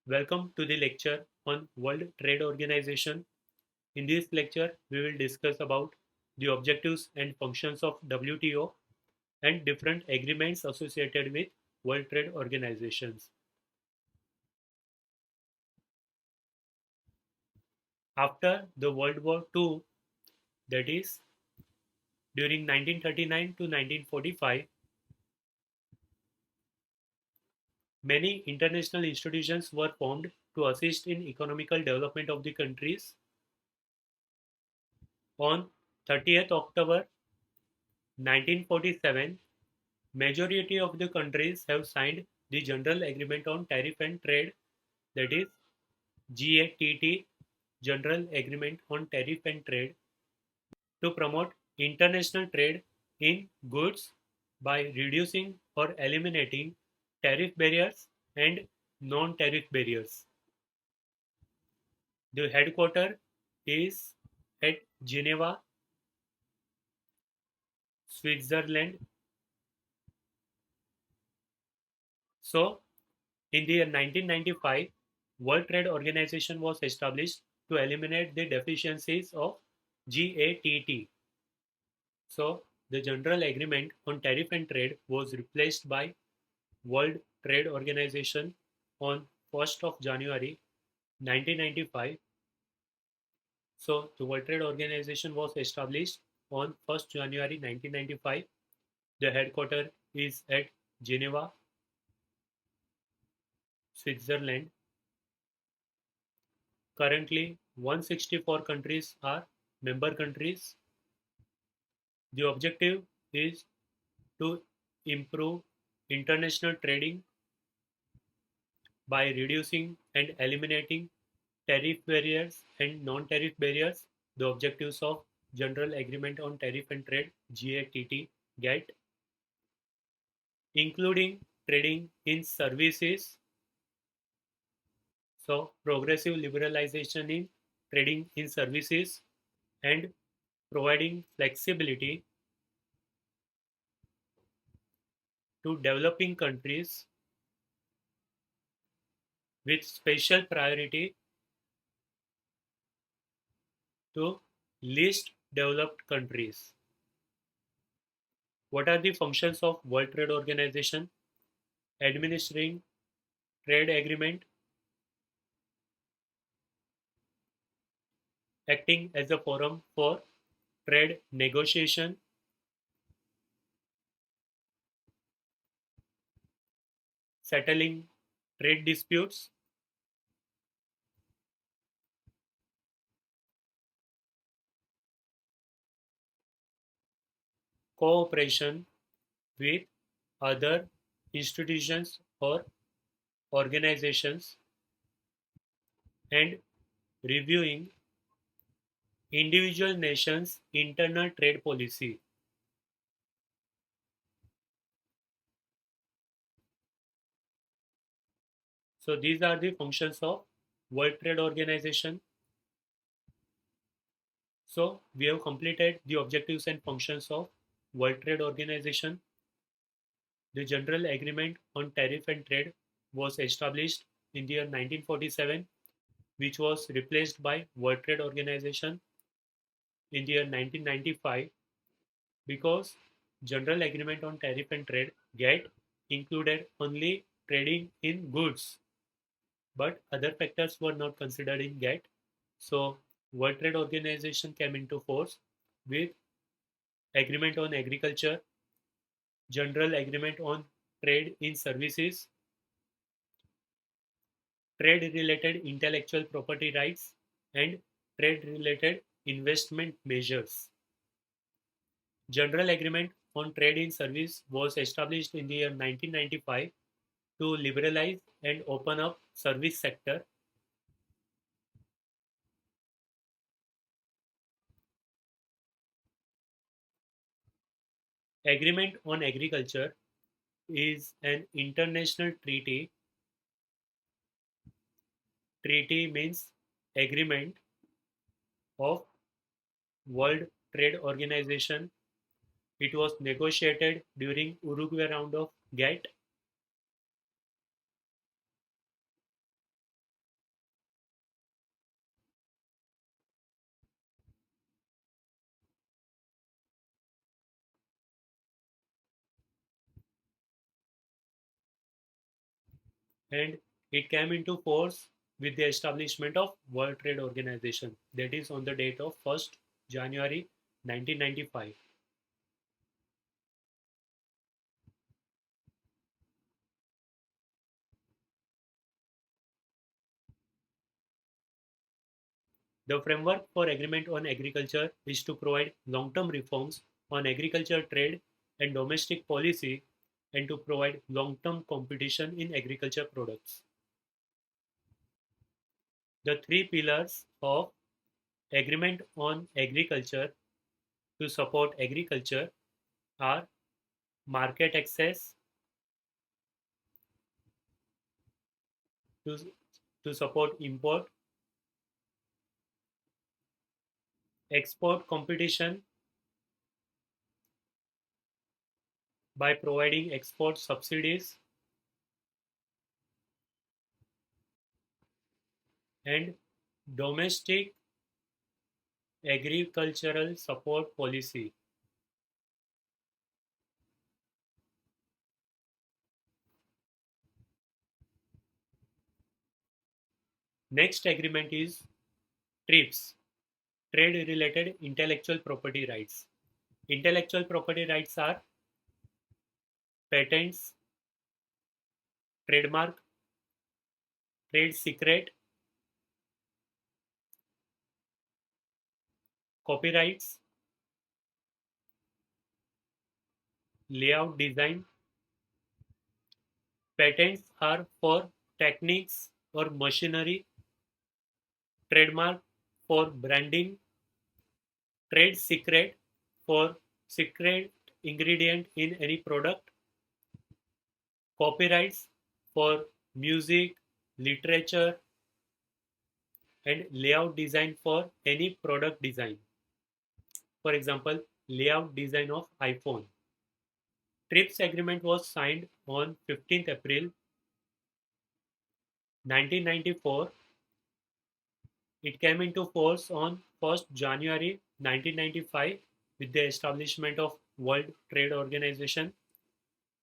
Welcome to the lecture on World Trade Organization. In this lecture, we will discuss about the objectives and functions of WTO and different agreements associated with World Trade Organizations. After the World War II, that is during 1939 to 1945, many international institutions were formed to assist in economical development of the countries. On 30th October 1947, majority of the countries have signed the General Agreement on Tariff and Trade, that is GATT, General Agreement on Tariff and Trade, to promote international trade in goods by reducing or eliminating tariff barriers and non-tariff barriers. The headquarters is at Geneva, Switzerland. So, in the year 1995, World Trade Organization was established to eliminate the deficiencies of GATT. So, the General Agreement on Tariff and Trade was replaced by World Trade Organization on 1st of January 1995. So, the World Trade Organization was established on 1st January 1995. The headquarters is at Geneva, Switzerland. Currently, 164 countries are member countries. The objective is to improve international trading by reducing and eliminating tariff barriers and non-tariff barriers. The objectives of General Agreement on Tariff and Trade GATT, including trading in services, so progressive liberalization in trading in services and providing flexibility to developing countries with special priority to least developed countries. What are the functions of World Trade Organization? Administering trade agreement, acting as a forum for trade negotiation, settling trade disputes, cooperation with other institutions or organizations, and reviewing individual nations' internal trade policy. So these are the functions of World Trade Organization. So we have completed the objectives and functions of World Trade Organization. The General Agreement on Tariff and Trade was established in the year 1947, which was replaced by World Trade Organization in the year 1995, because General Agreement on Tariff and Trade GATT included only trading in goods, but other factors were not considered in GATT. So World Trade Organization came into force with Agreement on Agriculture, General Agreement on Trade in Services, trade-related intellectual property rights, and trade-related investment measures. General Agreement on Trade in Service was established in the year 1995 to liberalize and open up service sector. Agreement on Agriculture is an international treaty. Treaty means agreement of World Trade Organization. It was negotiated during Uruguay round of GATT. and it came into force with the establishment of World Trade Organization, that is on the date of 1st January 1995. The framework for agreement on agriculture is to provide long-term reforms on agriculture trade and domestic policy and to provide long-term competition in agriculture products. The three pillars of agreement on agriculture to support agriculture are market access to, to support import, export competition by providing export subsidies, and domestic agricultural support policy. Next agreement is TRIPS, Trade Related Intellectual Property Rights. Intellectual property rights are patents, trademark, trade secret, copyrights, layout design. Patents are for techniques or machinery, trademark for branding, trade secret for secret ingredient in any product, copyrights for music, literature, and layout design for any product design. For example, layout design of iPhone. TRIPS agreement was signed on 15th April 1994. It came into force on 1st January 1995 with the establishment of World Trade Organization.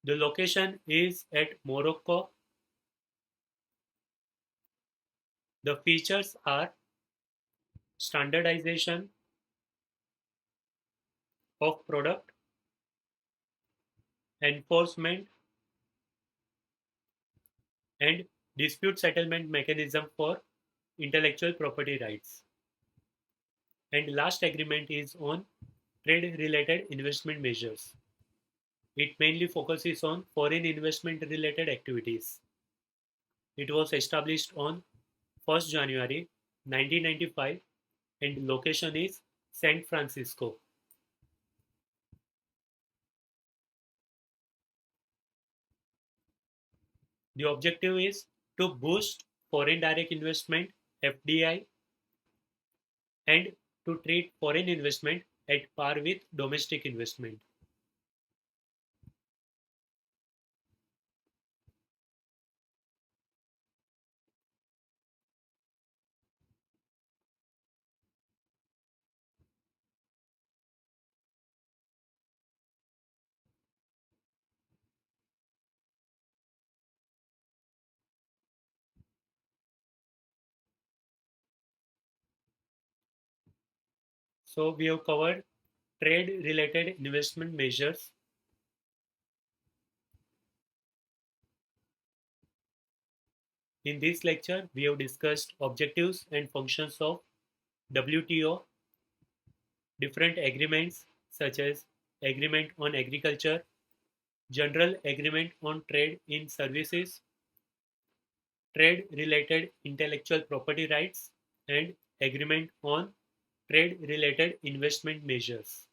The location is at Morocco. The features are standardization of product, enforcement, and dispute settlement mechanism for intellectual property rights. And last agreement is on trade related investment measures. It mainly focuses on foreign investment related activities. It was established on 1st January 1995 and location is San Francisco. The objective is to boost foreign direct investment (FDI) and to treat foreign investment at par with domestic investment. So we have covered trade related investment measures. In this lecture, we have discussed objectives and functions of WTO, different agreements such as Agreement on Agriculture, General Agreement on Trade in Services, Trade Related Intellectual Property Rights, and Agreement on Trade Related Investment Measures.